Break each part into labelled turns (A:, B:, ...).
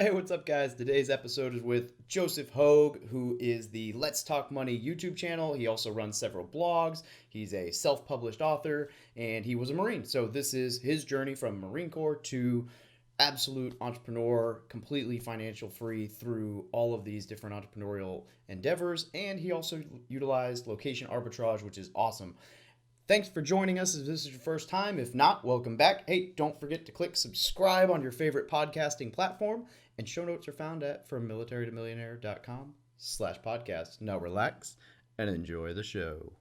A: Hey, what's up, guys? Today's episode is with Joseph Hogue, who is the Let's Talk Money YouTube channel. He also runs several blogs. He's a self published author, and he was a Marine. So, this is his journey from Marine Corps to absolute entrepreneur, completely financial free through all of these different entrepreneurial endeavors. And he also utilized location arbitrage, which is awesome. Thanks for joining us if this is your first time. If not, welcome back. Hey, don't forget to click subscribe on your favorite podcasting platform. And show notes are found at FromMilitaryToMillionaire.com/podcast. Now relax and enjoy the show.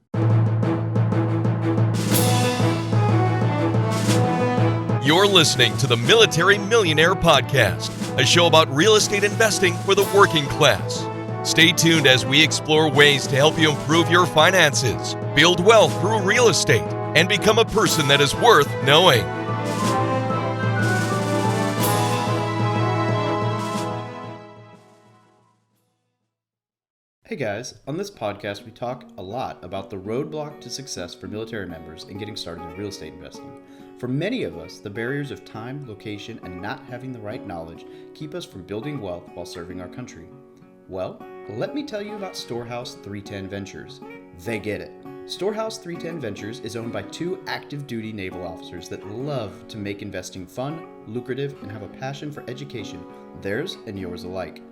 B: You're listening to the Military Millionaire Podcast, a show about real estate investing for the working class. Stay tuned as we explore ways to help you improve your finances, build wealth through real estate, and become a person that is worth knowing.
A: Hey guys, on this podcast we talk a lot about the roadblock to success for military members in getting started in real estate investing. For many of us, the barriers of time, location, and not having the right knowledge keep us from building wealth while serving our country. Well, let me tell you about Storehouse 310 Ventures. They get it. Storehouse 310 Ventures is owned by two active duty naval officers that love to make investing fun, lucrative, and have a passion for education, theirs and yours alike.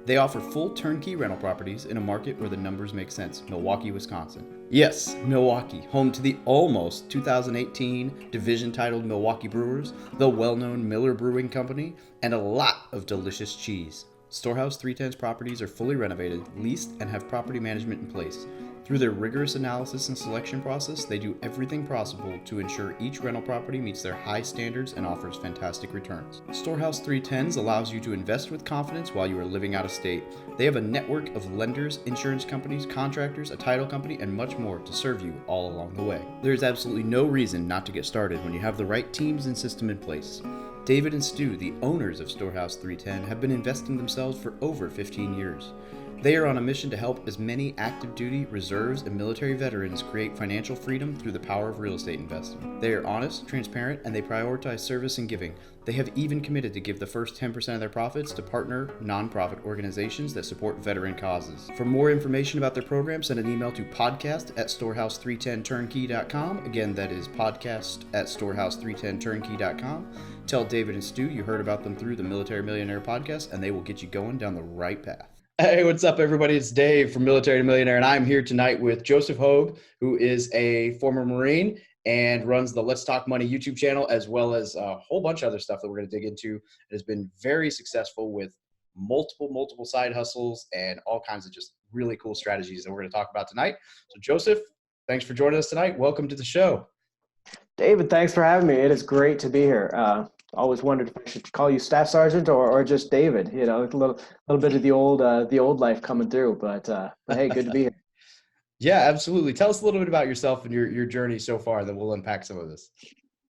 A: They offer full turnkey rental properties in a market where the numbers make sense, Milwaukee, Wisconsin. Yes, Milwaukee, home to the almost 2018 division titled Milwaukee Brewers, the well-known Miller Brewing Company, and a lot of delicious cheese. Storehouse 310's properties are fully renovated, leased, and have property management in place. Through their rigorous analysis and selection process, they do everything possible to ensure each rental property meets their high standards and offers fantastic returns. Storehouse 310s allows you to invest with confidence while you are living out of state. They have a network of lenders, insurance companies, contractors, a title company, and much more to serve you all along the way. There is absolutely no reason not to get started when you have the right teams and system in place. David and Stu, the owners of Storehouse 310, have been investing themselves for over 15 years. They are on a mission to help as many active duty, reserves, and military veterans create financial freedom through the power of real estate investing. They are honest, transparent, and they prioritize service and giving. They have even committed to give the first 10% of their profits to partner nonprofit organizations that support veteran causes. For more information about their program, send an email to podcast@storehouse310turnkey.com. Again, that is podcast@storehouse310turnkey.com. Tell David and Stu you heard about them through the Military Millionaire podcast, and they will get you going down the right path. Hey, what's up, everybody? It's Dave from Military to Millionaire, and I'm here tonight with Joseph Hogue, who is a former Marine and runs the Let's Talk Money YouTube channel, as well as a whole bunch of other stuff that we're going to dig into. It has been very successful with multiple side hustles and all kinds of just really cool strategies that we're going to talk about tonight. So, Joseph, thanks for joining us tonight. Welcome to the show.
C: David, thanks for having me. It is great to be here. Always wondered if I should call you Staff Sergeant or just David. You know, a little bit of the old life coming through. But hey, good to be here.
A: Yeah, absolutely. Tell us a little bit about yourself and your journey so far, then we'll unpack some of this.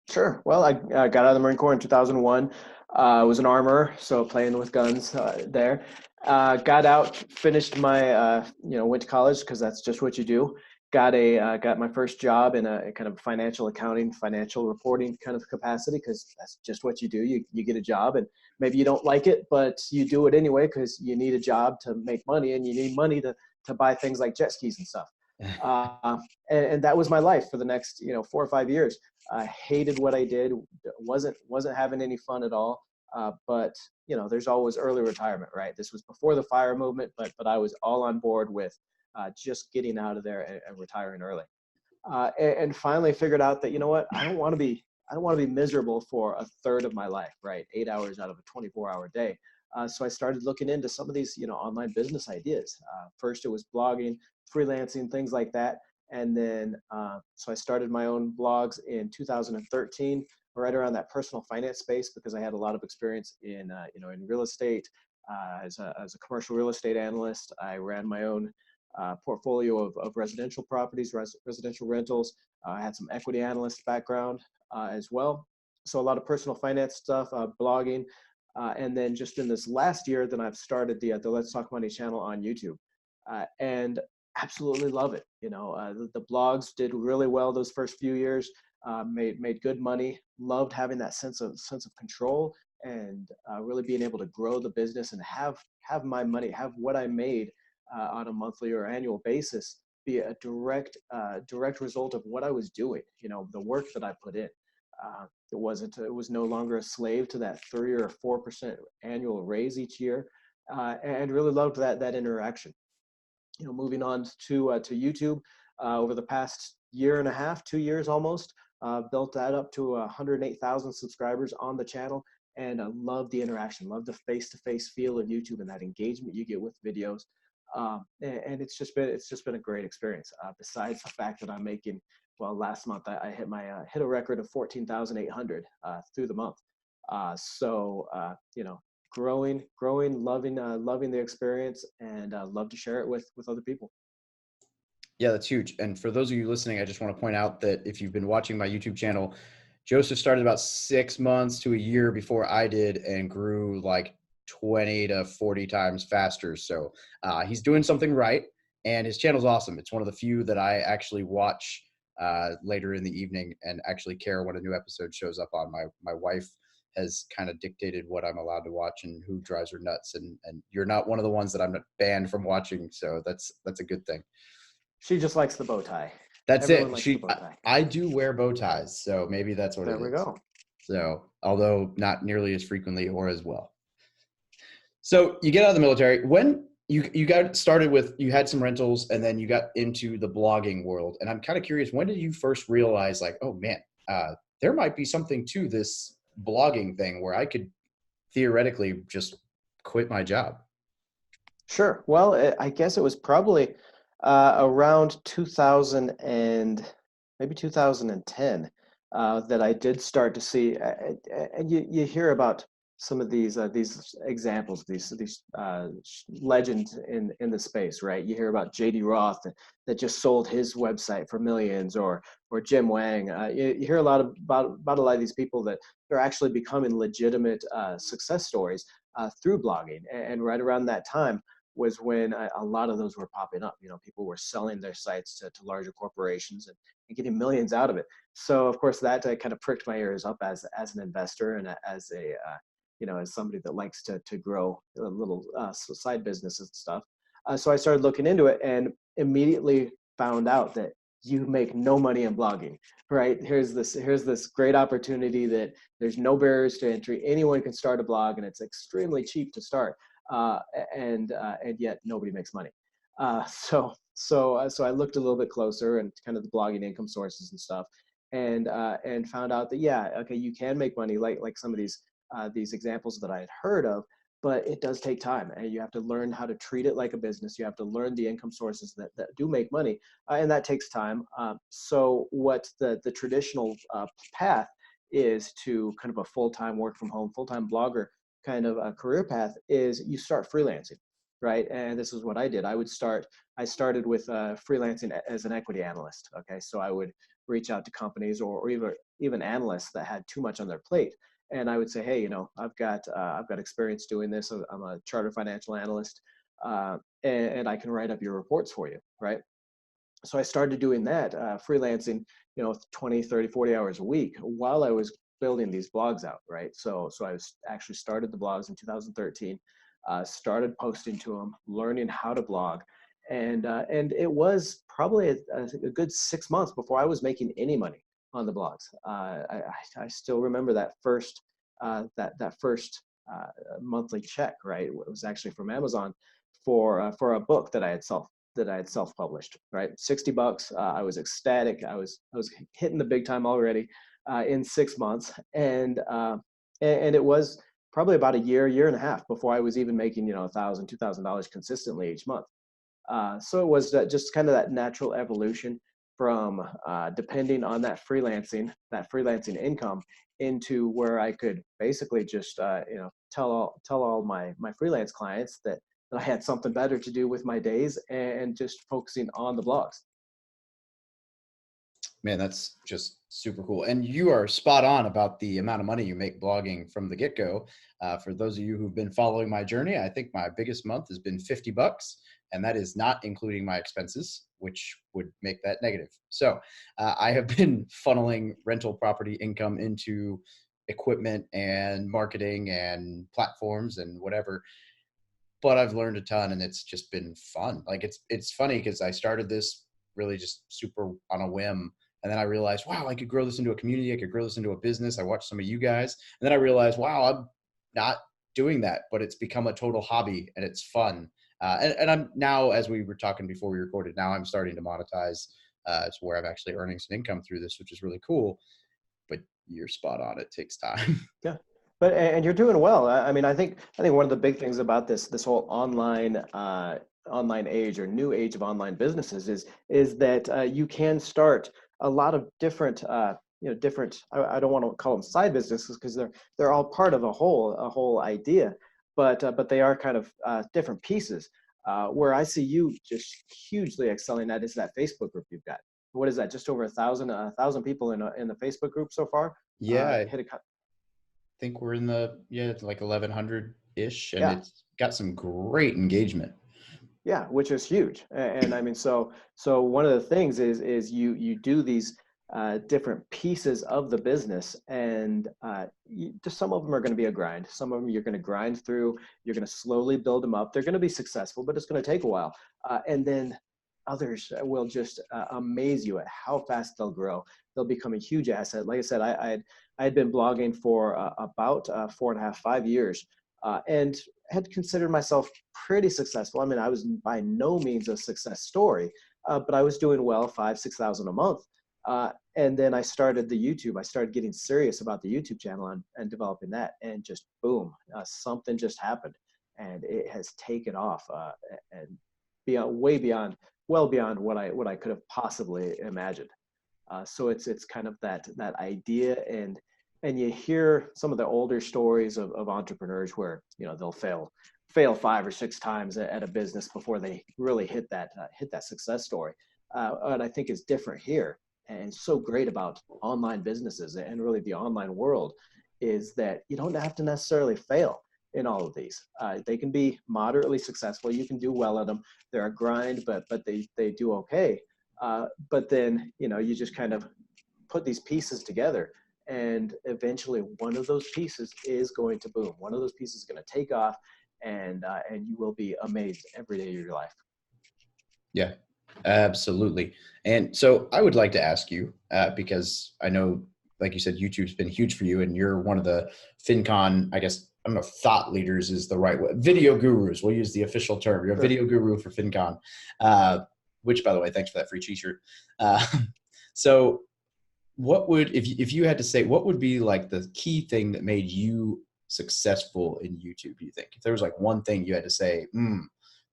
C: Sure. Well, I got out of the Marine Corps in 2001. I was an armorer, so playing with guns there. Got out, finished my, went to college because that's just what you do. Got my first job in a kind of financial accounting, financial reporting kind of capacity because that's just what you do. You get a job and maybe you don't like it, but you do it anyway because you need a job to make money and you need money to buy things like jet skis and stuff. And that was my life for the next 4 or 5 years. I hated what I did. wasn't having any fun at all. But there's always early retirement, right? This was before the FIRE movement, but I was all on board with just getting out of there and retiring early. And finally figured out that, you know what, I don't want to be miserable for a third of my life, right? 8 hours out of a 24-hour day. So I started looking into some of these, online business ideas. First, it was blogging, freelancing, things like that. And then, so I started my own blogs in 2013, right around that personal finance space, because I had a lot of experience in real estate. As a commercial real estate analyst, I ran my own portfolio of residential properties, residential rentals. I had some equity analyst background as well. So a lot of personal finance stuff, blogging. And then just in this last year, then I've started the Let's Talk Money channel on YouTube. And absolutely love it. The blogs did really well those first few years, made good money, loved having that sense of control and really being able to grow the business and have my money, have what I made on a monthly or annual basis be a direct result of what I was doing, the work that I put in. It was no longer a slave to that 3 or 4% annual raise each year, and really loved that interaction. Moving on to YouTube over the past year and a half, 2 years almost, built that up to 108,000 subscribers on the channel, and love the interaction, love the face-to-face feel of YouTube and that engagement you get with videos. And it's just been a great experience. Besides the fact that I'm making, well, last month I hit a record of 14,800 through the month. Growing, loving the experience, and love to share it with other people.
A: Yeah, that's huge. And for those of you listening, I just want to point out that if you've been watching my YouTube channel, Joseph started about 6 months to a year before I did and grew like 20 to 40 times faster. So he's doing something right, and his channel's awesome. It's one of the few that I actually watch later in the evening and actually care when a new episode shows up on. My wife has kind of dictated what I'm allowed to watch and who drives her nuts. And you're not one of the ones that I'm banned from watching. So that's a good thing.
C: She just likes the bow tie.
A: That's Everyone it. I do wear bow ties, so maybe that's what it is.
C: There we go.
A: So, although not nearly as frequently or as well. So you get out of the military. When you got started with, you had some rentals, and then you got into the blogging world. And I'm kind of curious, when did you first realize, like, oh man, there might be something to this blogging thing where I could theoretically just quit my job?
C: Sure. Well, I guess it was probably around 2000 and maybe 2010 that I did start to see, and you hear about some of these examples, these legends in the space, right? You hear about J.D. Roth that just sold his website for millions, or Jim Wang. You hear a lot about a lot of these people that they're actually becoming legitimate success stories through blogging, and right around that time was when a lot of those were popping up. People were selling their sites to larger corporations and getting millions out of it. So of course that kind of pricked my ears up as an investor and as a as somebody that likes to grow a little side businesses and stuff. So I started looking into it and immediately found out that you make no money in blogging, right? Here's this great opportunity that there's no barriers to entry. Anyone can start a blog, and it's extremely cheap to start. And yet nobody makes money. So I looked a little bit closer and kind of the blogging income sources and stuff, and found out that, yeah, okay, you can make money like some of these examples that I had heard of, but it does take time, and you have to learn how to treat it like a business. You have to learn the income sources that do make money, and that takes time. So what the traditional path is to kind of a full-time work from home, full-time blogger kind of a career path is you start freelancing, right? And this is what I did. I started with freelancing as an equity analyst. Okay, so I would reach out to companies or even analysts that had too much on their plate, and I would say, hey, I've got experience doing this. I'm a chartered financial analyst, and I can write up your reports for you, right? So I started doing that, freelancing, 20, 30, 40 hours a week while I was building these blogs out, right? So I was actually started the blogs in 2013, started posting to them, learning how to blog. And it was probably a good 6 months before I was making any money on the blogs. I still remember that first monthly check, right? It was actually from Amazon for a book that I had self-published, right? $60. I was ecstatic. I was hitting the big time already in 6 months, and it was probably about a year and a half before I was even making $1,000, $2,000 consistently each month. So it was just kind of that natural evolution from depending on that freelancing income into where I could basically just tell all my freelance clients that I had something better to do with my days and just focusing on the blogs.
A: Man, that's just super cool. And you are spot on about the amount of money you make blogging from the get-go. For those of you who've been following my journey, I think my biggest month has been $50, and that is not including my expenses, which would make that negative. So I have been funneling rental property income into equipment and marketing and platforms and whatever. But I've learned a ton, and it's just been fun. Like it's funny because I started this really just super on a whim. And then I realized, wow, I could grow this into a community. I could grow this into a business. I watched some of you guys. And then I realized, wow, I'm not doing that, but it's become a total hobby and it's fun. And I'm now, as we were talking before we recorded, now I'm starting to monetize to where I'm actually earning some income through this, which is really cool. But you're spot on. It takes time.
C: Yeah, but and you're doing well. I mean, I think one of the big things about this whole online age or new age of online businesses is that you can start a lot of different different. I don't want to call them side businesses because they're all part of a whole idea, but they are kind of different pieces. Where I see you just hugely excelling at is that Facebook group you've got. What is that? Just over a thousand people in the Facebook group so far.
A: Yeah, I
C: Hit a
A: think we're in the, it's like 1100 ish, and
C: Yeah,
A: it's got some great engagement.
C: yeah, which is huge. And I mean, so one of the things is you do these different pieces of the business, and just some of them are going to be a grind. Some of them you're going to grind through. You're going to slowly build them up. They're going to be successful, but it's going to take a while. And then others will just amaze you at how fast they'll grow. They'll become a huge asset. Like I said, I had been blogging for about 4.5, 5 years, and had considered myself pretty successful. I mean, I was by no means a success story, but I was doing well, 5,000, 6,000 a month. And then I started the YouTube. I started getting serious about the YouTube channel and developing that, and just boom, something just happened, and it has taken off and way beyond, well beyond what I could have possibly imagined. So it's kind of that idea, and you hear some of the older stories of entrepreneurs where they'll fail 5 or 6 times at a business before they really hit that success story. And I think is different here, and so great about online businesses and really the online world is that you don't have to necessarily fail in all of these. They can be moderately successful. You can do well at them. They're a grind, but they do okay. But then you just kind of put these pieces together, and eventually one of those pieces is going to boom. One of those pieces is going to take off, and you will be amazed every day of your life.
A: Yeah, absolutely. And so I would like to ask you, because I know, like you said, YouTube's been huge for you, and you're one of the FinCon, I guess, I don't know if thought leaders is the right way. Video gurus, we'll use the official term. You're a
C: Sure.
A: video guru for FinCon, which, by the way, thanks for that free t-shirt. So what would, if you had to say, what would be like the key thing that made you successful in YouTube, do you think? If there was like one thing you had to say,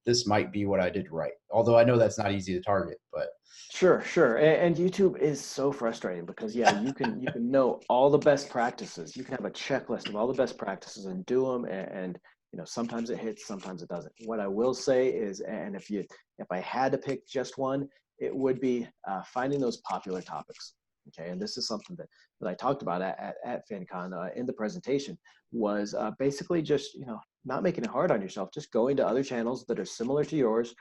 A: this might be what I did right. Although I know that's not easy to target, but.
C: Sure. And YouTube is so frustrating because you can know all the best practices. You can have a checklist of all the best practices and do them, and sometimes it hits, sometimes it doesn't. What I will say is, and if I had to pick just one, it would be finding those popular topics. Okay, and this is something that I talked about at FinCon in the presentation, was basically just not making it hard on yourself, just going to other channels that are similar to yours,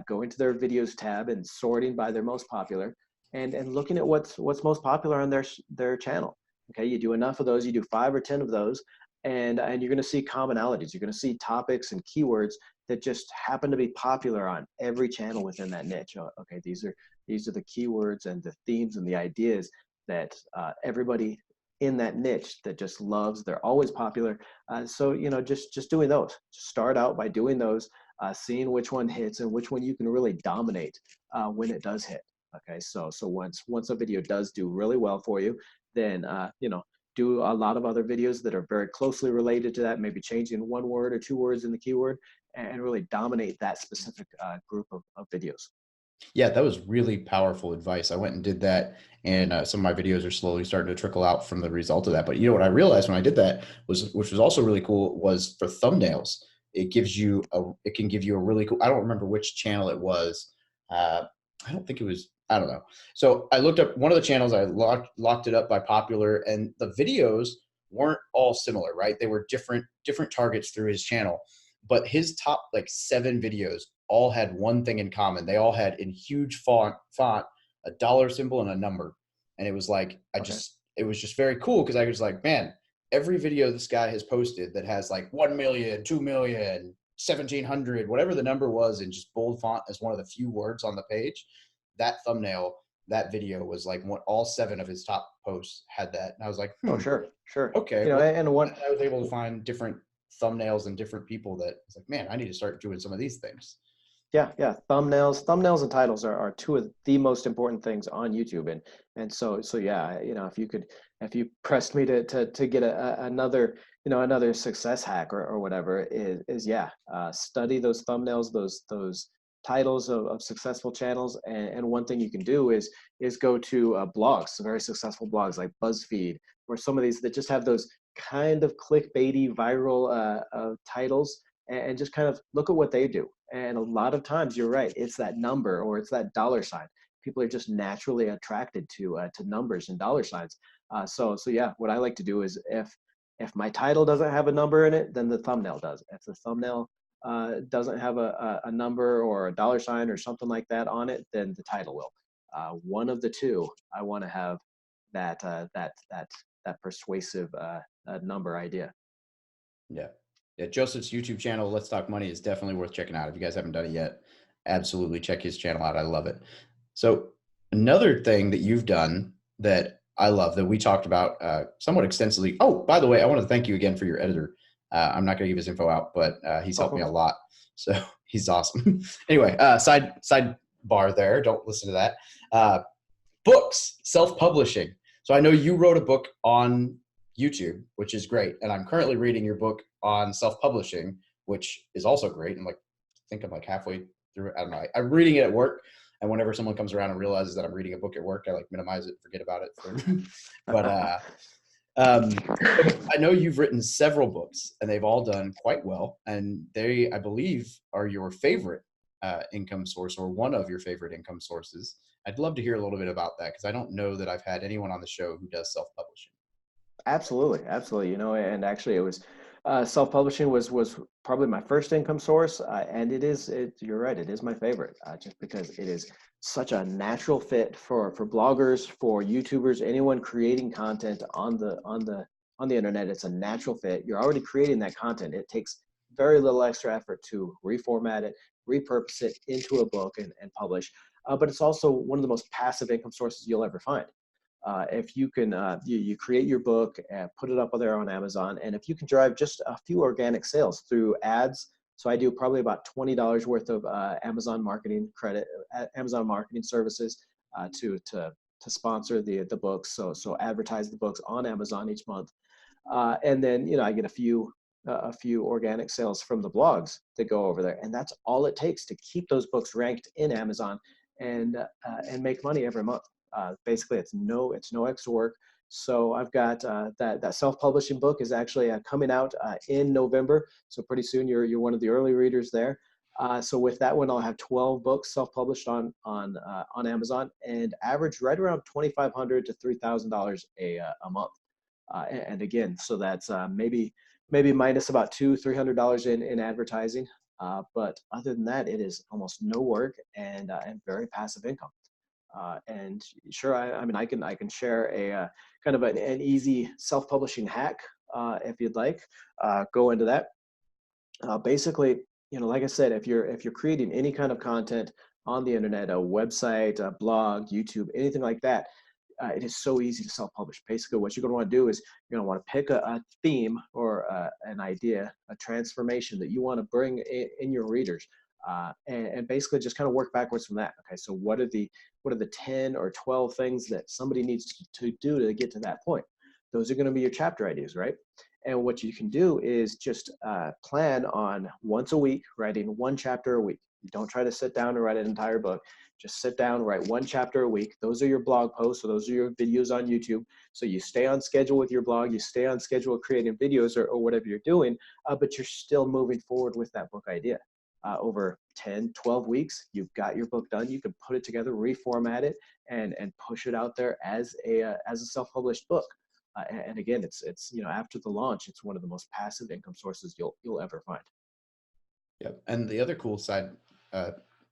C: going to their videos tab and sorting by their most popular, and looking at what's most popular on their channel. Okay, you do enough of those, you do 5 or 10 of those, and you're going to see commonalities. You're going to see topics and keywords that just happen to be popular on every channel within that niche. Okay, these are the keywords and the themes and the ideas that everybody in that niche that just loves. They're always popular. So just doing those. Just start out by doing those, seeing which one hits and which one you can really dominate when it does hit. Okay, so once a video does do really well for you, then do a lot of other videos that are very closely related to that, maybe changing 1 word or 2 words in the keyword, and really dominate that specific group of videos.
A: Yeah, that was really powerful advice. I went and did that, and some of my videos are slowly starting to trickle out from the result of that. But what I realized when I did that was, which was also really cool, was for thumbnails. It can give you a really cool. I don't remember which channel it was. I don't think it was. I don't know. So I looked up one of the channels. I locked it up by popular, and the videos weren't all similar, right? They were different targets through his channel, but his top like 7 videos all had one thing in common. They all had in huge font a dollar symbol and a number. And it was like,
C: Okay.
A: it was just very cool because I was like, man, every video this guy has posted that has like 1 million, 2 million, 1,700, whatever the number was in just bold font as one of the few words on the page, that thumbnail, that video was like all 7 of his top posts had that. And I was like,
C: Oh, sure.
A: okay.
C: You know,
A: Well,
C: and one,
A: I was able to find different thumbnails and different people that it's like, man, I need to start doing some of these things.
C: yeah. Thumbnails and titles are two of the most important things on YouTube. And so yeah, you know, if you pressed me to get another, you know, another success hack or whatever is yeah, study those thumbnails, those titles of successful channels. And one thing you can do is go to blogs, some very successful blogs like BuzzFeed, or some of these that just have those kind of clickbaity viral titles, and just kind of look at what they do. And a lot of times, you're right, it's that number or it's that dollar sign. People are just naturally attracted to numbers and dollar signs. So yeah, what I like to do is if my title doesn't have a number in it, then the thumbnail does. If the thumbnail doesn't have a number or a dollar sign or something like that on it, then the title will. One of the two, I want to have that persuasive number idea.
A: Yeah. Yeah. Joseph's YouTube channel, Let's Talk Money, is definitely worth checking out. If you guys haven't done it yet, absolutely check his channel out. I love it. So another thing that you've done that I love that we talked about somewhat extensively. Oh, by the way, I want to thank you again for your editor. I'm not going to give his info out, but he's helped me a lot. So he's awesome. Anyway, side bar there. Don't listen to that. Books, self-publishing. So I know you wrote a book on YouTube, which is great. And I'm currently reading your book on self-publishing, which is also great. And I think I'm like halfway through it. I don't know. I'm reading it at work. And whenever someone comes around and realizes that I'm reading a book at work, I like minimize it, forget about it. But I know you've written several books and they've all done quite well. And they, I believe, are your favorite income source, or one of your favorite income sources. I'd love to hear a little bit about that, because I don't know that I've had anyone on the show who does self-publishing.
C: Absolutely. You know, and actually it was self-publishing was probably my first income source, and you're right, it is my favorite, just because it is such a natural fit for bloggers, for YouTubers, anyone creating content on the internet. It's a natural fit. You're already creating that content. It takes very little extra effort to reformat it, repurpose it into a book and publish. But it's also one of the most passive income sources you'll ever find. If you can, you create your book and put it up there on Amazon, and if you can drive just a few organic sales through ads. So I do probably about $20 worth of Amazon marketing credit, Amazon marketing services to sponsor the books. So advertise the books on Amazon each month, and then, you know, I get a few organic sales from the blogs that go over there, and that's all it takes to keep those books ranked in Amazon and make money every month. Basically, it's no extra work. So I've got that self-publishing book is actually coming out in November. So pretty soon you're one of the early readers there. So with that one, I'll have 12 books self-published on Amazon, and average right around $2,500 to $3,000 a month. And again, so that's maybe minus about $300 in advertising. But other than that, it is almost no work and very passive income. And sure, I mean, I can share a kind of an easy self-publishing hack if you'd like. Go into that. Basically, you know, like I said, if you're creating any kind of content on the internet, a website, a blog, YouTube, anything like that, it is so easy to self-publish. Basically, what you're going to want to do is you're going to want to pick a theme or an idea, a transformation that you want to bring in your readers. And basically just kind of work backwards from that. Okay, so what are the 10 or 12 things that somebody needs to do to get to that point? Those are going to be your chapter ideas, right? And what you can do is just plan on once a week writing one chapter a week. You don't try to sit down and write an entire book. Just sit down, write one chapter a week. Those are your blog posts, so those are your videos on YouTube. So you stay on schedule with your blog, you stay on schedule with creating videos or whatever you're doing, but you're still moving forward with that book idea. Over 10, 12 weeks, you've got your book done. You can put it together, reformat it, and push it out there as a self-published book. And again, it's you know, after the launch, it's one of the most passive income sources you'll ever find.
A: Yep. And the other cool side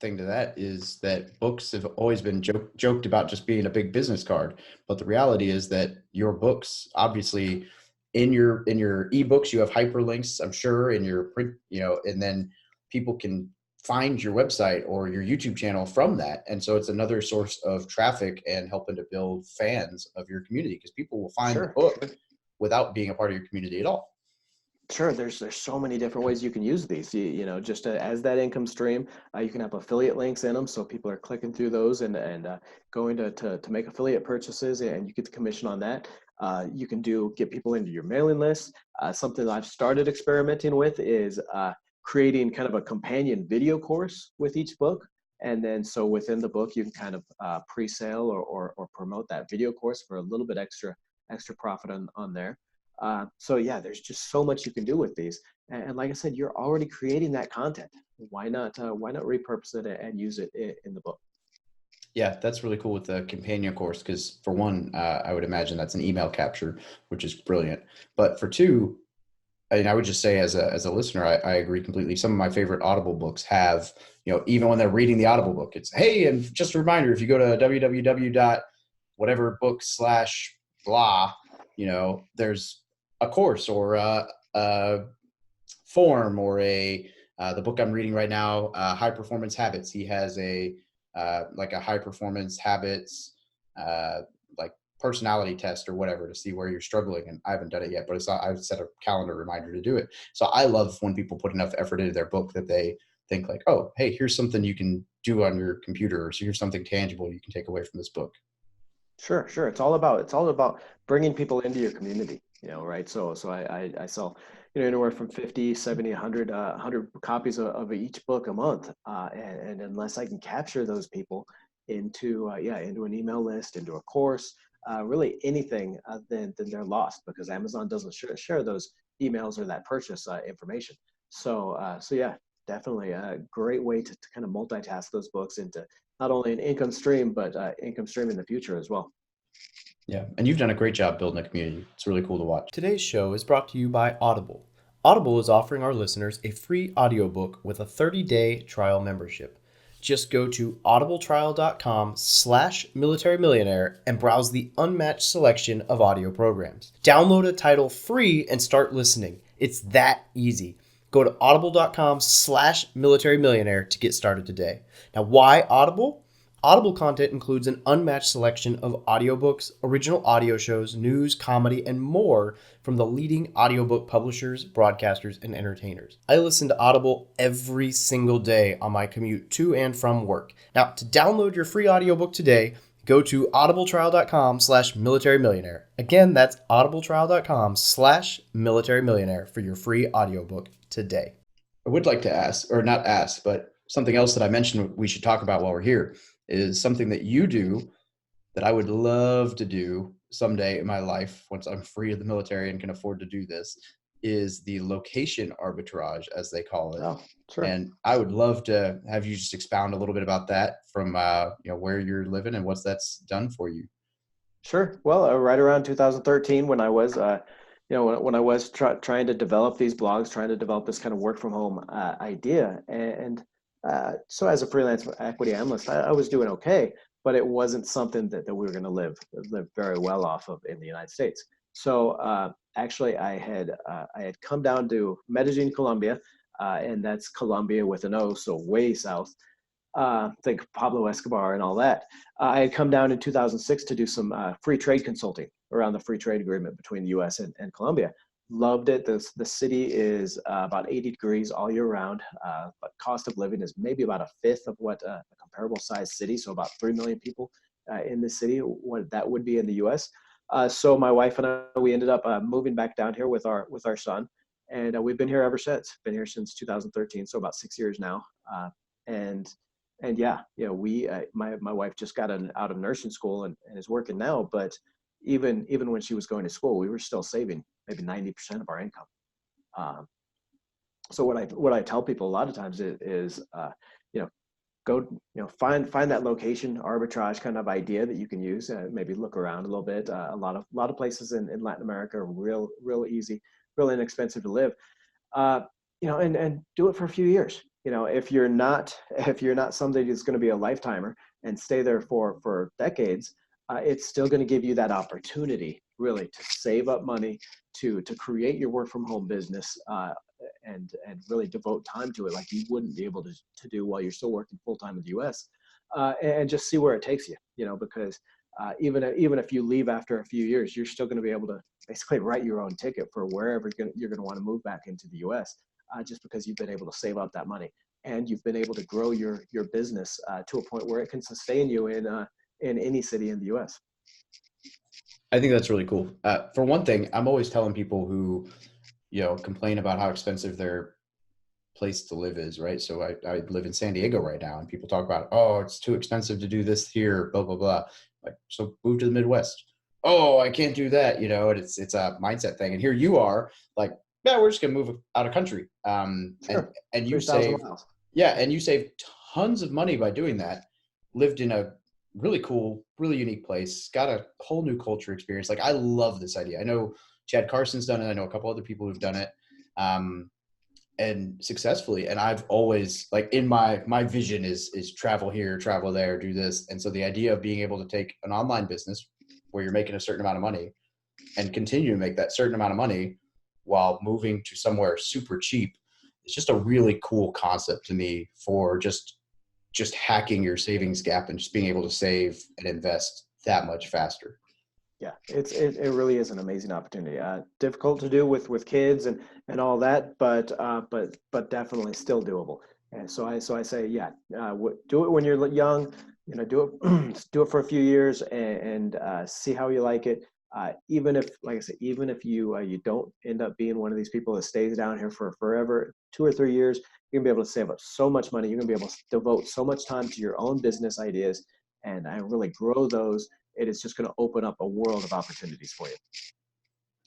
A: thing to that is that books have always been joked about just being a big business card. But the reality is that your books, obviously, in your ebooks, you have hyperlinks, I'm sure, in your print, and then people can find your website or your YouTube channel from that. And so it's another source of traffic and helping to build fans of your community, because people will find the
C: Sure,
A: book
C: sure.
A: without being a part of your community at all.
C: Sure, there's so many different ways you can use these. Just as that income stream, you can have affiliate links in them, so people are clicking through those and going to make affiliate purchases, and you get the commission on that. You can get people into your mailing list. Something that I've started experimenting with is creating kind of a companion video course with each book, and then so within the book you can kind of pre-sale or promote that video course for a little bit extra profit on there. So yeah, there's just so much you can do with these. And like I said, you're already creating that content. Why not repurpose it and use it in the book?
A: Yeah, that's really cool with the companion course, because for one, I would imagine that's an email capture, which is brilliant. But for two, I would just say as a listener, I agree completely. Some of my favorite Audible books have, even when they're reading the Audible book, it's, hey, and just a reminder, if you go to www.whatever book/blah, there's a course or a form or the book I'm reading right now, High Performance Habits. He has like a high performance habits, like personality test or whatever, to see where you're struggling. And I haven't done it yet, but I've set a calendar reminder to do it. So I love when people put enough effort into their book that they think like, oh, hey, here's something you can do on your computer. Or so here's something tangible you can take away from this book.
C: Sure, sure. It's all about bringing people into your community, right? So I sell, anywhere from 50, 70, 100, 100 copies of each book a month. And unless I can capture those people into an email list, into a course, really anything, then they're lost, because Amazon doesn't share those emails or that purchase information. So yeah, definitely a great way to kind of multitask those books into not only an income stream, but income stream in the future as well.
A: Yeah. And you've done a great job building a community. It's really cool to watch.
D: Today's show is brought to you by Audible. Audible is offering our listeners a free audiobook with a 30-day trial membership. Just go to audibletrial.com/militarymillionaire and browse the unmatched selection of audio programs. Download a title free and start listening. It's that easy. Go to audible.com/militarymillionaire to get started today. Now, why Audible? Audible content includes an unmatched selection of audiobooks, original audio shows, news, comedy, and more from the leading audiobook publishers, broadcasters, and entertainers. I listen to Audible every single day on my commute to and from work. Now, to download your free audiobook today, go to audibletrial.com/militarymillionaire. Again, that's audibletrial.com/militarymillionaire for your free audiobook today.
A: I would like to ask, or not ask, but something else that I mentioned we should talk about while we're here is something that you do that I would love to do someday in my life once I'm free of the military and can afford to do this, is the location arbitrage, as they call it.
C: Oh, sure.
A: And I would love to have you just expound a little bit about that from where you're living and what that's done for you.
C: Sure. Well, right around 2013, when I was, when I was trying to develop these blogs, trying to develop this kind of work from home idea, and so as a freelance equity analyst, I was doing okay, but it wasn't something that we were going to live very well off of in the United States. So actually, I had come down to Medellin, Colombia, and that's Colombia with an O, so way south. Think Pablo Escobar and all that. I had come down in 2006 to do some free trade consulting around the free trade agreement between the U.S. and Colombia. Loved it. The city is about 80 degrees all year round, but cost of living is maybe about a fifth of what a comparable sized city, so about 3 million people in the city, what that would be in the U.S. So my wife and I, we ended up moving back down here with our son, and we've been here ever since. Been here since 2013, so about 6 years now. And yeah, we my wife just got out of nursing school and is working now, but even when she was going to school, we were still saving maybe 90% of our income. So what I tell people a lot of times is go find that location arbitrage kind of idea that you can use. Maybe look around a little bit. A lot of places in Latin America are real easy, real inexpensive to live. And do it for a few years. If you're not somebody who's going to be a lifetimer and stay there for decades, it's still going to give you that opportunity really to save up money to create your work from home business, and really devote time to it like you wouldn't be able to do while you're still working full time in the US, and just see where it takes you, because even if you leave after a few years, you're still going to be able to basically write your own ticket for wherever you're going to want to move back into the US, just because you've been able to save up that money and you've been able to grow your business to a point where it can sustain you in any city in the US.
A: I think that's really cool. For one thing, I'm always telling people who, complain about how expensive their place to live is, right? So I live in San Diego right now, and people talk about, oh, it's too expensive to do this here, blah, blah, blah. Like, so move to the Midwest. Oh, I can't do that, and it's a mindset thing. And here you are like, yeah, we're just gonna move out of country.
C: Sure.
A: And you
C: 3,000
A: save,
C: miles.
A: yeah, and you save tons of money by doing that. Lived in a really cool, really unique place, got a whole new culture experience. Like, I love this idea. I know Chad Carson's done it. I know a couple other people who've done it. And successfully. And I've always, like, in my vision is travel here, travel there, do this. And so the idea of being able to take an online business where you're making a certain amount of money and continue to make that certain amount of money while moving to somewhere super cheap, it's just a really cool concept to me for just hacking your savings gap and just being able to save and invest that much faster.
C: Yeah, it really is an amazing opportunity. Difficult to do with kids and all that, but definitely still doable. And so I say, yeah, do it when you're young. Do it do it for a few years and see how you like it. Even if, like I said, even if you don't end up being one of these people that stays down here for forever, 2 or 3 years, you're gonna be able to save up so much money. You're gonna be able to devote so much time to your own business ideas and really grow those. It is just going to open up a world of opportunities for you.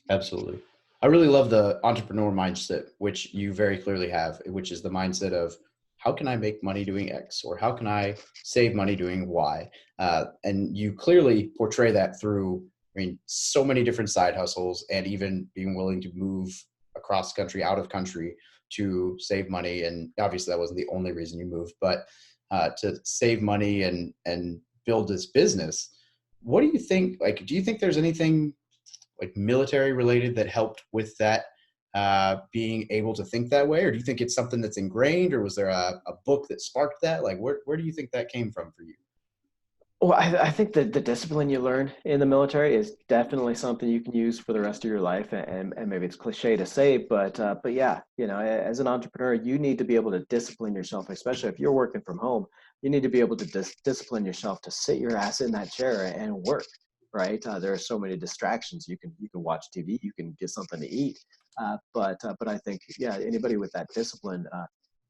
A: Absolutely. I really love the entrepreneur mindset, which you very clearly have, which is the mindset of how can I make money doing X, or how can I save money doing Y? And you clearly portray that through, so many different side hustles, and even being willing to move across country, out of country to save money. And obviously that wasn't the only reason you moved, but to save money and build this business. What do you think? Like, do you think there's anything like military related that helped with that, being able to think that way? Or do you think it's something that's ingrained, or was there a book that sparked that? Like, where do you think that came from for you?
C: Well, I think that the discipline you learn in the military is definitely something you can use for the rest of your life. And maybe it's cliche to say, but yeah, as an entrepreneur, you need to be able to discipline yourself, especially if you're working from home. You need to be able to discipline yourself to sit your ass in that chair and work. Right? There are so many distractions. You can watch TV, you can get something to eat, but I think, yeah, anybody with that discipline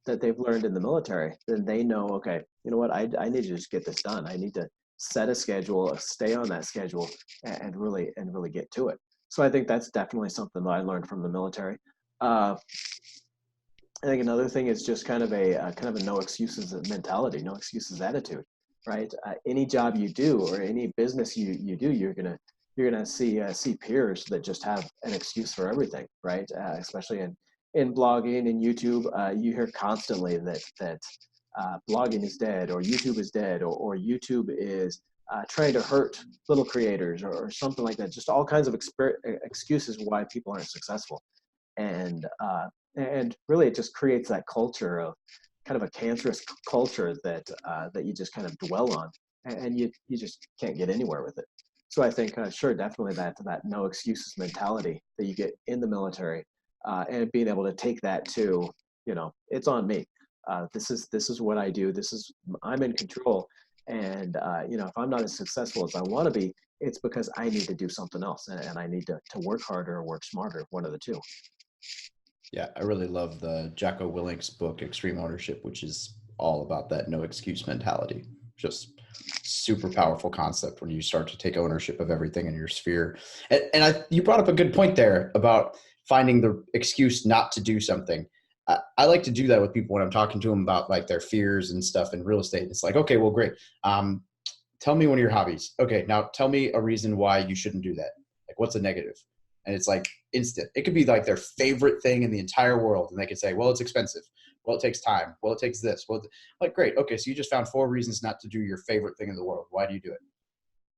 C: that they've learned in the military, then they know, okay, you know what, I need to just get this done. I need to set a schedule, stay on that schedule, and really get to it. So I think that's definitely something that I learned from the military. I think another thing is just kind of a no excuses mentality, no excuses attitude, right? Any job you do or any business you do, you're gonna see peers that just have an excuse for everything, right? Especially in blogging and YouTube, you hear constantly that blogging is dead, or YouTube is dead, or YouTube is trying to hurt little creators, or something like that. Just all kinds of excuses why people aren't successful, and really it just creates that culture of kind of a cancerous culture that you just kind of dwell on, and you just can't get anywhere with it. So I think, sure, definitely that no excuses mentality that you get in the military, and being able to take that to, it's on me. This is what I do. I'm in control. And, if I'm not as successful as I want to be, it's because I need to do something else, and I need to work harder or work smarter, one of the two.
A: Yeah, I really love the Jocko Willink's book, Extreme Ownership, which is all about that no excuse mentality. Just super powerful concept when you start to take ownership of everything in your sphere. And you brought up a good point there about finding the excuse not to do something. I like to do that with people when I'm talking to them about like their fears and stuff in real estate. It's like, okay, well, great. Tell me one of your hobbies. Okay, now tell me a reason why you shouldn't do that. Like, what's a negative? And it's like instant. It could be like their favorite thing in the entire world. And they could say, well, it's expensive. Well, it takes time. Well, it takes this. Well, like, great. Okay. So you just found 4 reasons not to do your favorite thing in the world. Why do you do it?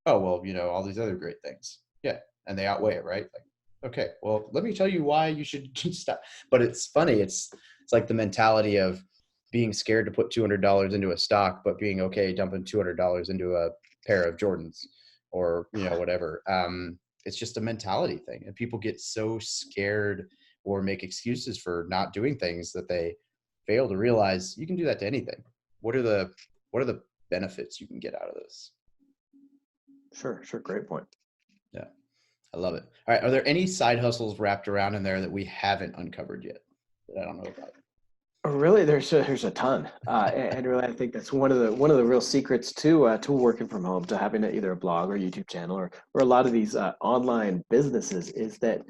A: Oh, well, all these other great things. Yeah. and they outweigh it, right? Like, okay, well, let me tell you why you should stop. But it's funny. It's like the mentality of being scared to put $200 into a stock, but being okay dumping $200 into a pair of Jordans or, whatever. It's just a mentality thing. And people get so scared or make excuses for not doing things that they fail to realize you can do that to anything. What are the benefits you can get out of this?
C: Sure. Great point.
A: Yeah, I love it. All right. Are there any side hustles wrapped around in there that we haven't uncovered yet that I don't know about?
C: Really, there's a ton, and really, I think that's one of the real secrets to working from home, to having either a blog or YouTube channel or a lot of these online businesses, is that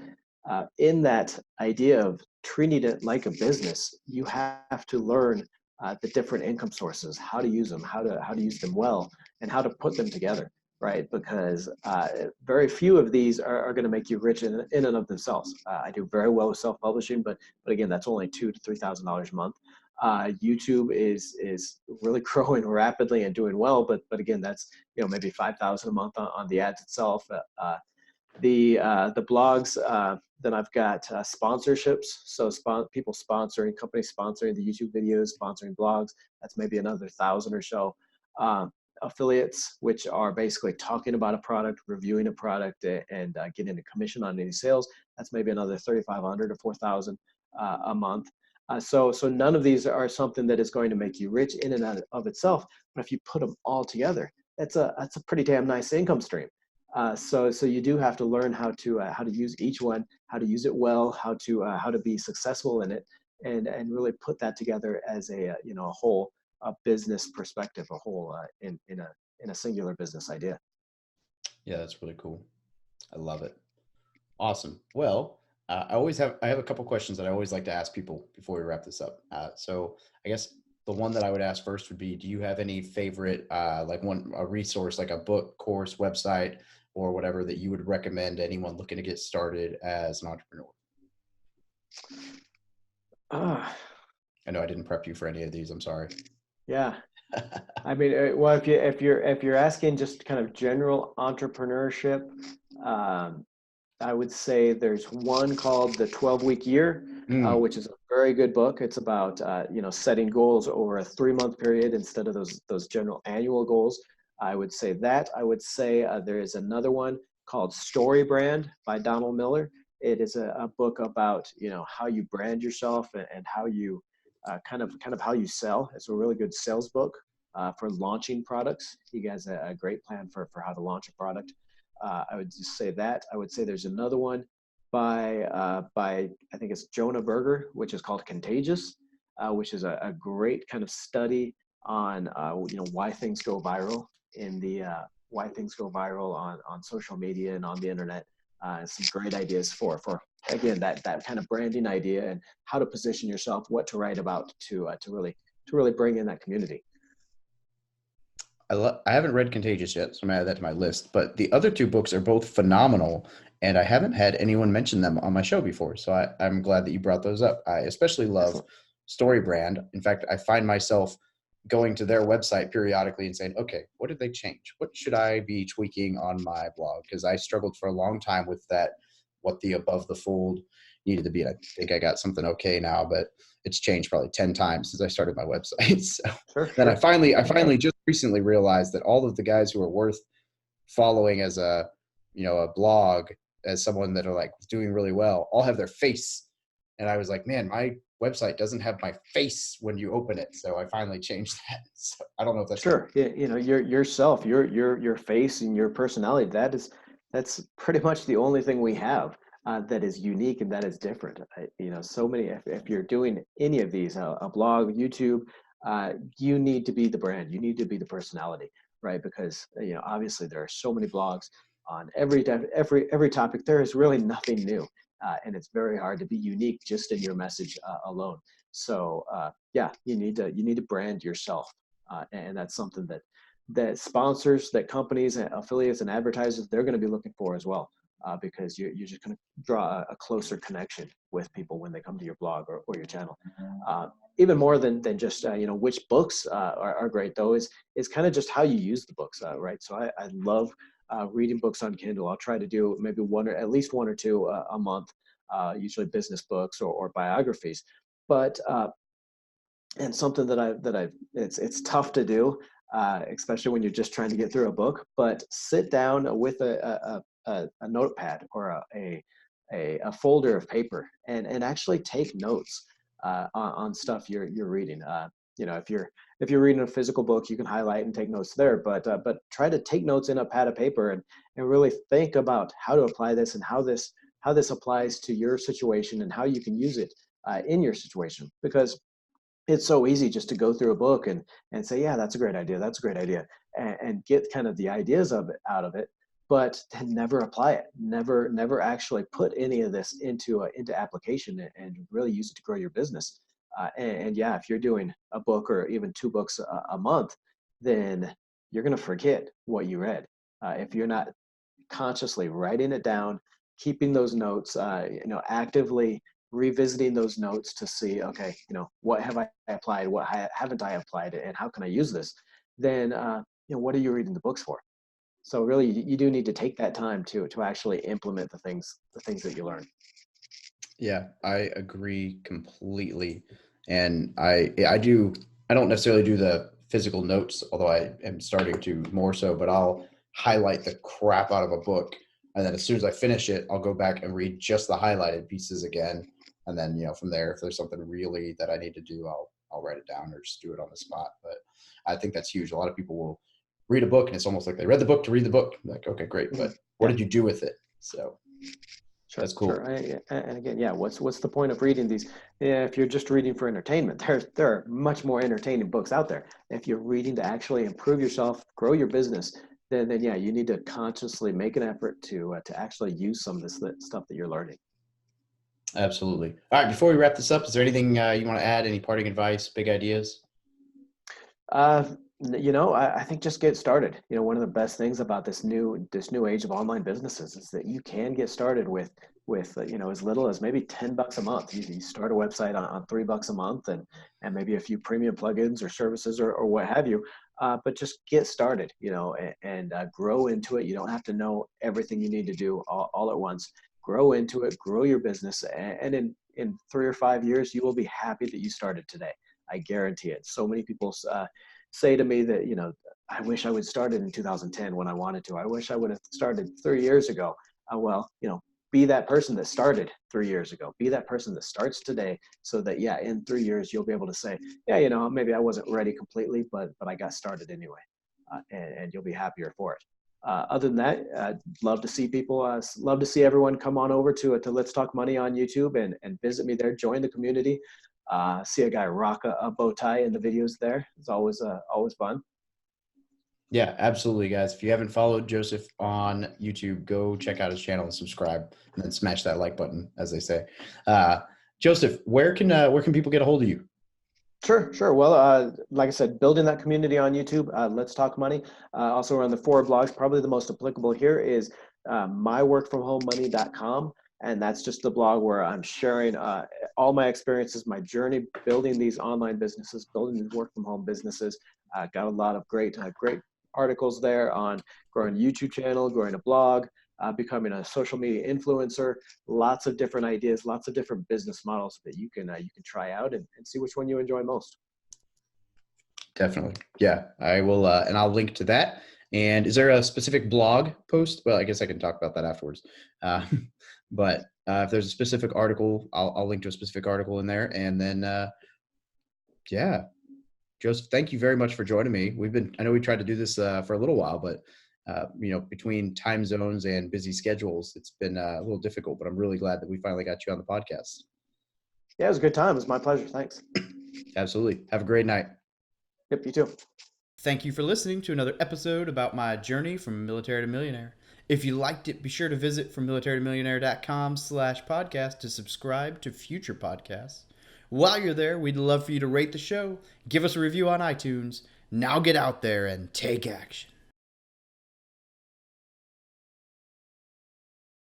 C: in that idea of treating it like a business, you have to learn the different income sources, how to use them, how to use them well, and how to put them together, right? Because very few of these are going to make you rich in and of themselves. I do very well with self-publishing, but again, that's only $2,000 to $3,000 a month. YouTube is really growing rapidly and doing well, but again, that's maybe $5,000 a month on the ads itself. The blogs, then I've got sponsorships. So people sponsoring, companies sponsoring the YouTube videos, sponsoring blogs. That's maybe another 1,000 or so. Affiliates, which are basically talking about a product, reviewing a product, and getting a commission on any sales. That's maybe another 3,500 or 4,000 a month. So none of these are something that is going to make you rich in and of itself. But if you put them all together, that's a pretty damn nice income stream. So you do have to learn how to use each one, how to use it well, how to be successful in it, and really put that together as a whole business perspective, a whole in a singular business idea.
A: Yeah, that's really cool. I love it. Awesome. Well, I have a couple questions that I always like to ask people before we wrap this up. So I guess the one that I would ask first would be, do you have any favorite, a resource, like a book, course, website, or whatever that you would recommend anyone looking to get started as an entrepreneur? I know I didn't prep you for any of these. I'm sorry.
C: Yeah. I mean, well, if you're asking just kind of general entrepreneurship, I would say there's one called The 12-Week Year, which is a very good book. It's about setting goals over a 3-month period instead of those general annual goals. I would say that. I would say there is another one called Story Brand by Donald Miller. It is a book about how you brand yourself and how you kind of how you sell. It's a really good sales book for launching products. He has a great plan for how to launch a product. I would just say that. I would say there's another one by I think it's Jonah Berger, which is called Contagious, which is a great kind of study on why things go viral on social media and on the internet. Some great ideas for again that kind of branding idea and how to position yourself, what to write about to really bring in that community.
A: I haven't read Contagious yet, so I'm gonna add that to my list. But the other two books are both phenomenal, and I haven't had anyone mention them on my show before. So I'm glad that you brought those up. I especially love
C: Excellent.
A: Story Brand. In fact, I find myself going to their website periodically and saying, okay, what did they change? What should I be tweaking on my blog? Because I struggled for a long time with that, what the above the fold needed to be. I think I got something okay now, but it's changed probably 10 times since I started my website. So then I finally just recently realized that all of the guys who are worth following as a blog, as someone that are like doing really well, all have their face. And I was like, man, my website doesn't have my face when you open it. So I finally changed that. So I don't know if that's
C: sure. Yourself, your face and your personality, that's pretty much the only thing we have that is unique and that is different. So many, if you're doing any of these, a blog, YouTube, you need to be the brand, you need to be the personality, right? Because obviously there are so many blogs on every topic. There is really nothing new, and it's very hard to be unique just in your message alone. So you need to brand yourself, and that's something that sponsors, that companies and affiliates and advertisers, they're going to be looking for as well, because you're just going to draw a closer connection with people when they come to your blog or your channel. Even more than just which books are great, though, is kind of just how you use the books, right? So I love reading books on Kindle. I'll try to do maybe at least one or two a month, usually business books or biographies. But and something it's tough to do, especially when you're just trying to get through a book. But sit down with a notepad or a folder of paper and actually take notes on stuff you're reading. If you're reading a physical book, you can highlight and take notes there. But try to take notes in a pad of paper and really think about how to apply this and how this applies to your situation and how you can use it in your situation. Because it's so easy just to go through a book and say, yeah, that's a great idea. That's a great idea. And get kind of the ideas of it out of it, but then never apply it, never actually put any of this into application and really use it to grow your business. And yeah, if you're doing a book or even 2 books a month, then you're going to forget what you read. If you're not consciously writing it down, keeping those notes, actively revisiting those notes to see, okay, what have I applied, what haven't I applied, and how can I use this? Then, what are you reading the books for? So really, you do need to take that time to actually implement the things that you learn.
D: Yeah, I agree completely. And I don't necessarily do the physical notes, although I am starting to more so, but I'll highlight the crap out of a book. And then as soon as I finish it, I'll go back and read just the highlighted pieces again. And then, from there, if there's something really that I need to do, I'll write it down or just do it on the spot. But I think that's huge. A lot of people will read a book and it's almost like they read the book to read the book. I'm like, okay, great. But what did you do with it? So
C: Sure,
D: that's cool.
C: Sure. And again, what's the point of reading these? If you're just reading for entertainment, there are much more entertaining books out there. If you're reading to actually improve yourself, grow your business, then you need to consciously make an effort to actually use some of this stuff that you're learning.
D: Absolutely. All right. Before we wrap this up, is there anything you want to add? Any parting advice, big ideas?
C: I think just get started. One of the best things about this new age of online businesses is that you can get started with as little as maybe $10 a month. You start a website on $3 a month and maybe a few premium plugins or services or what have you. But just get started, and grow into it. You don't have to know everything you need to do all at once. Grow into it, grow your business, and in 3 or 5 years, you will be happy that you started today. I guarantee it. So many people say to me that, I wish I would started in 2010 when I wanted to. I wish I would have started 3 years ago. Be that person that started 3 years ago. Be that person that starts today so that, in 3 years, you'll be able to say, maybe I wasn't ready completely, but I got started anyway. And you'll be happier for it. Other than that, I'd love to see people, love to see everyone come on over to Let's Talk Money on YouTube and visit me there, join the community. See a guy rock a bow tie in the videos there. It's always fun.
D: Yeah, absolutely, guys. If you haven't followed Joseph on YouTube, go check out his channel and subscribe, and then smash that like button, as they say. Joseph, where can people get a hold of you?
C: Sure. Well, like I said, building that community on YouTube, Let's Talk Money. Also on the 4 blogs, probably the most applicable here is myworkfromhomemoney.com. And that's just the blog where I'm sharing all my experiences, my journey building these online businesses, building these work from home businesses. Got a lot of great articles there on growing a YouTube channel, growing a blog, becoming a social media influencer, lots of different ideas, lots of different business models that you can try out and see which one you enjoy most.
D: Definitely. Yeah, I will. And I'll link to that. And is there a specific blog post? Well, I guess I can talk about that afterwards. But if there's a specific article, I'll link to a specific article in there. And then, Joseph, thank you very much for joining me. I know we tried to do this for a little while, but between time zones and busy schedules, it's been a little difficult, but I'm really glad that we finally got you on the podcast.
C: Yeah, it was a good time. It was my pleasure. Thanks.
D: Absolutely. Have a great night.
C: Yep, you too.
A: Thank you for listening to another episode about my journey from military to millionaire. If you liked it, be sure to visit FromMilitaryToMillionaire.com/podcast to subscribe to future podcasts. While you're there, we'd love for you to rate the show, give us a review on iTunes. Now get out there and take action.